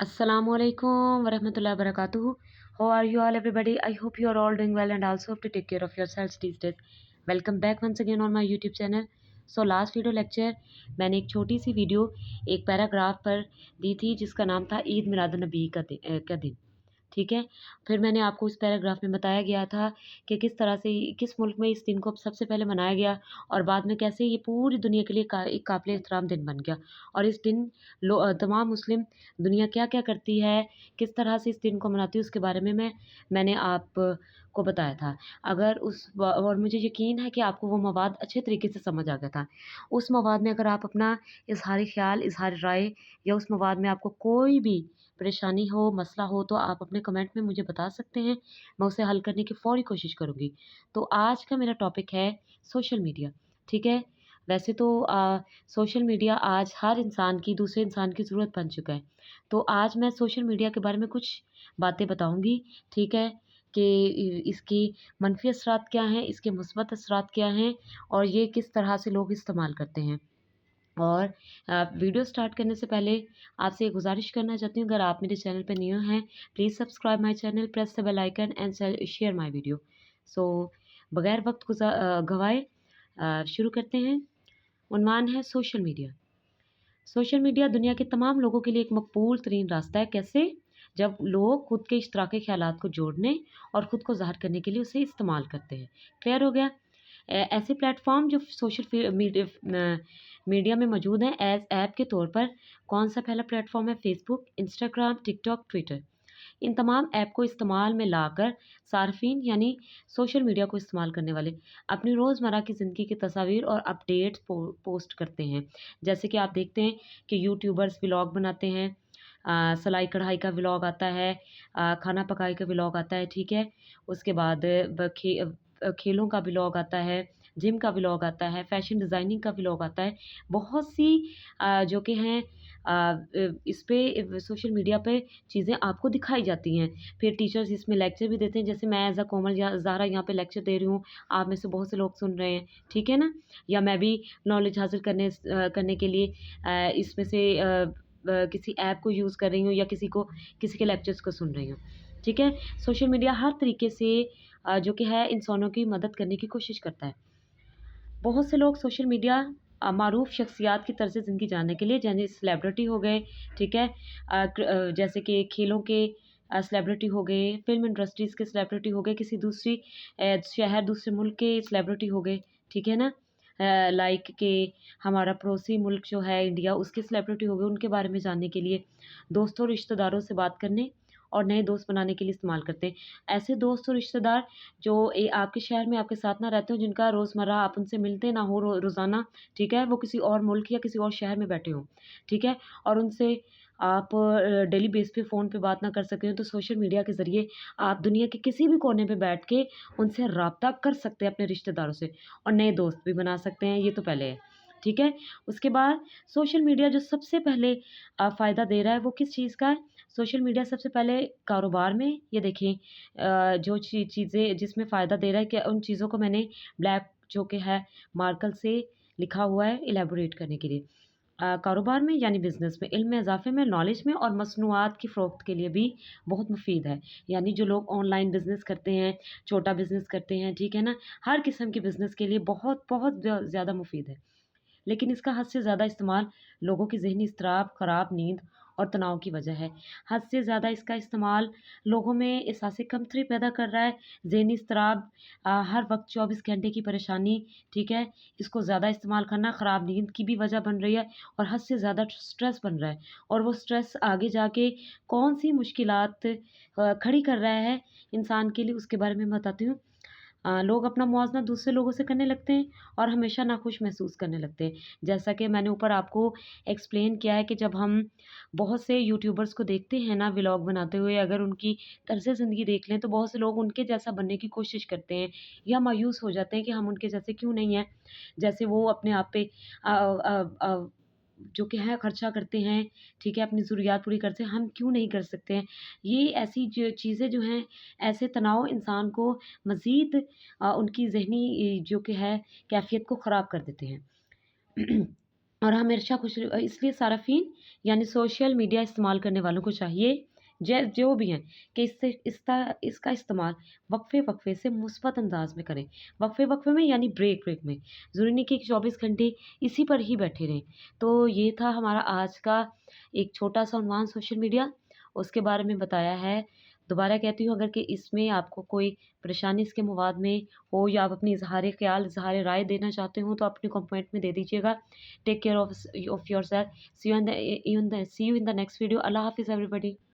Assalamualaikum warahmatullahi wabarakatuh. How are you all, everybody? I hope you are all doing well and also have to take care of yourselves these days. Welcome back once again on my YouTube channel. So last video lecture मैंने एक छोटी सी video एक paragraph पर दी थी जिसका नाम था ईद मिलाद नबी का दिन। ठीक है। फिर मैंने आपको उस पैराग्राफ में बताया गया था कि किस तरह से किस मुल्क में इस दिन को सबसे पहले मनाया गया और बाद में कैसे ये पूरी दुनिया के लिए एक काबिल एहतराम दिन बन गया। और इस दिन तमाम मुस्लिम दुनिया क्या-क्या करती है, किस तरह से इस दिन को मनाती है उसके बारे में मैंने आपको बताया था। अगर उस व और मुझे यकीन है कि आपको वो मवाद अच्छे तरीके से समझ आ गया था। उस मवाद में अगर आप अपना इज़हार ख़्याल, इज़हार राय या उस मवाद में आपको कोई भी परेशानी हो, मसला हो तो आप अपने कमेंट में मुझे बता सकते हैं। मैं उसे हल करने की फ़ौरी कोशिश करूँगी। तो आज का मेरा टॉपिक है सोशल मीडिया, ठीक है? वैसे तो सोशल मीडिया आज हर इंसान की दूसरे इंसान की ज़रूरत बन चुका है। तो आज मैं सोशल मीडिया के बारे में कुछ बातें बताऊँगी, ठीक है? कि इसकी मनफ़ी असरात क्या हैं, इसके मुस्बत असरात क्या हैं और ये किस तरह से लोग इस्तेमाल करते हैं। और वीडियो स्टार्ट करने से पहले आपसे एक गुज़ारिश करना चाहती हूँ, अगर आप मेरे चैनल पे न्यू हैं, please subscribe my channel, press the bell icon and share my video. So बगैर वक़्त गवाए शुरू करते हैं। उन्वान है सोशल मीडिया। सोशल मीडिया दुनिया के तमाम लोगों के लिए एक मकबूल तरीन रास्ता है। कैसे? जब लोग खुद के इश्तराकी ख़्यालात को जोड़ने और ख़ुद को ज़ाहिर करने के लिए उसे इस्तेमाल करते हैं। क्लियर हो गया? ऐसे प्लेटफ़ॉर्म जो मीडिया में मौजूद हैं एज़ ऐप के तौर पर कौन-सा पहला प्लेटफ़ॉर्म है? Facebook, Instagram, TikTok, Twitter. इन तमाम ऐप को इस्तेमाल में लाकर सार्फ़िन यानी सोशल मीडिया को इस्तेमाल करने वाले अपनी रोज़मर्रा की ज़िंदगी की तस्वीर और अपडेट्स पोस्ट करते हैं। जैसे कि आप देखते हैं कि यूट्यूबर्स व्लॉग बनाते हैं, सिलाई कढ़ाई का व्लॉग आता है, खाना पकाई का व्लॉग आता है, ठीक है? उसके बाद खेलों का व्लॉग आता है, जिम का व्लॉग आता है, फ़ैशन डिज़ाइनिंग का व्लॉग आता है। बहुत सी जो कि हैं इस पे सोशल मीडिया पे चीज़ें आपको दिखाई जाती हैं। फिर टीचर्स इसमें लेक्चर भी देते हैं, जैसे मैं एज़ अ कोमल या ज़ाहरा यहाँ पे लेक्चर दे रही हूँ, आप में से बहुत से लोग सुन रहे हैं, ठीक है ना? या मैं भी नॉलेज हासिल करने के लिए इसमें से किसी ऐप को यूज़ कर रही हूँ या किसी के लेक्चर्स को सुन रही हूँ, ठीक है? सोशल मीडिया हर तरीके से जो कि है इंसानों की मदद करने की कोशिश करता है। बहुत से लोग सोशल मीडिया मारूफ़ शख्सियात की तर्ज़ ज़िंदगी जानने के लिए जैसे सेलिब्रिटी हो गए, ठीक है? जैसे कि खेलों के सेलिब्रिटी हो गए, फ़िल्म इंडस्ट्रीज़ के सेलिब्रिटी हो गए, किसी दूसरी शहर, दूसरे मुल्क के सेलिब्रिटी हो गए, ठीक है ना? लाइक कि हमारा पड़ोसी मुल्क जो है इंडिया, उसके सेलिब्रिटी हो गए, उनके बारे में जानने के लिए, दोस्तों, रिश्तेदारों से बात करने और नए दोस्त बनाने के लिए इस्तेमाल करते हैं। ऐसे दोस्त और रिश्तेदार जो आपके शहर में आपके साथ ना रहते हो, जिनका रोज़मर्रा आप उनसे मिलते ना हो रोज़ाना, ठीक है? वो किसी और मुल्क या किसी और शहर में बैठे हों, ठीक है? और उनसे आप डेली बेस पे फ़ोन पे बात ना कर सकें हो, तो सोशल मीडिया के ज़रिए आप दुनिया के किसी भी कोने पे बैठ के उनसे राब्ता कर सकते हैं अपने रिश्तेदारों से और नए दोस्त भी बना सकते हैं, ये तो पहले है, ठीक है? उसके बाद सोशल मीडिया जो सबसे पहले फ़ायदा दे रहा है, वो किस चीज़ का है? सोशल मीडिया सबसे पहले कारोबार में ये देखिए जो चीज़ें जिसमें फ़ायदा दे रहा है कि उन चीज़ों को मैंने ब्लैक जो कि है मार्कर से लिखा हुआ है इलैबोरेट करने के लिए। कारोबार में यानी बिज़नेस में, इल्म में इज़ाफ़े में, नॉलेज में और मसनूआत की फ़रोख्त के लिए भी बहुत मुफ़ीद है। यानी जो लोग ऑनलाइन बिज़नेस करते हैं, छोटा बिज़नेस करते हैं, ठीक है ना? हर किस्म के बिज़नेस के लिए बहुत ज़्यादा मुफ़ीद है। लेकिन इसका हद से ज़्यादा इस्तेमाल लोगों की ज़हनी एज़तराब, ख़राब नींद और तनाव की वजह है। हद से ज़्यादा इसका इस्तेमाल लोगों में एहसास कमतरी पैदा कर रहा है, ज़हनी एज़तराब, हर वक़्त 24 घंटे की परेशानी, ठीक है? इसको ज़्यादा इस्तेमाल करना ख़राब नींद की भी वजह बन रही है और हद से ज़्यादा स्ट्रेस बन रहा है और वो स्ट्रेस आगे जाके कौन-सी मुश्किलात खड़ी कर रहा है इंसान के लिए, उसके बारे में मैं बताती हूँ। लोग अपना मुवाज़ना दूसरे लोगों से करने लगते हैं और हमेशा नाखुश महसूस करने लगते हैं। जैसा कि मैंने ऊपर आपको एक्सप्लेन किया है कि जब हम बहुत से यूट्यूबर्स को देखते हैं ना व्लॉग बनाते हुए, अगर उनकी तर्ज़ ज़िंदगी देख लें तो बहुत से लोग उनके जैसा बनने की कोशिश करते हैं या मायूस हो जाते हैं कि हम उनके जैसे क्यों नहीं हैं। जैसे वो अपने आप पे अ अ अ, जो कि है खर्चा करते हैं, ठीक है? अपनी ज़रूरियात पूरी करते हैं, हम क्यों नहीं कर सकते हैं? ये ऐसी जो चीज़ें जो हैं, ऐसे तनाव इंसान को मज़ीद उनकी ज़हनी जो कि है कैफ़ियत को ख़राब कर देते हैं। और हमेशा खुश इसलिए सार्फ़िन यानी सोशल मीडिया इस्तेमाल करने वालों को चाहिए जो भी हैं कि इसका इस्तेमाल वक्फ़े-वक्फ़े से मुस्बत अंदाज़ में करें। वक्फ़े-वक्फ़े में यानी ब्रेक-ब्रेक में। ज़रूरी नहीं कि 24 घंटे इसी पर ही बैठे रहें। तो ये था हमारा आज का एक छोटा-सा उन्वान सोशल मीडिया, उसके बारे में बताया है। दोबारा कहती हूँ, अगर कि इसमें आपको कोई परेशानी इसके मवाद में हो या आप अपनी इज़हार-ए-ख़्याल, इज़हार-ए-राय देना चाहते हो तो अपने कमेंट में दे दीजिएगा। Take care of yourself. See you in the next video. अल्लाह हाफ़िज़ एवरीबॉडी।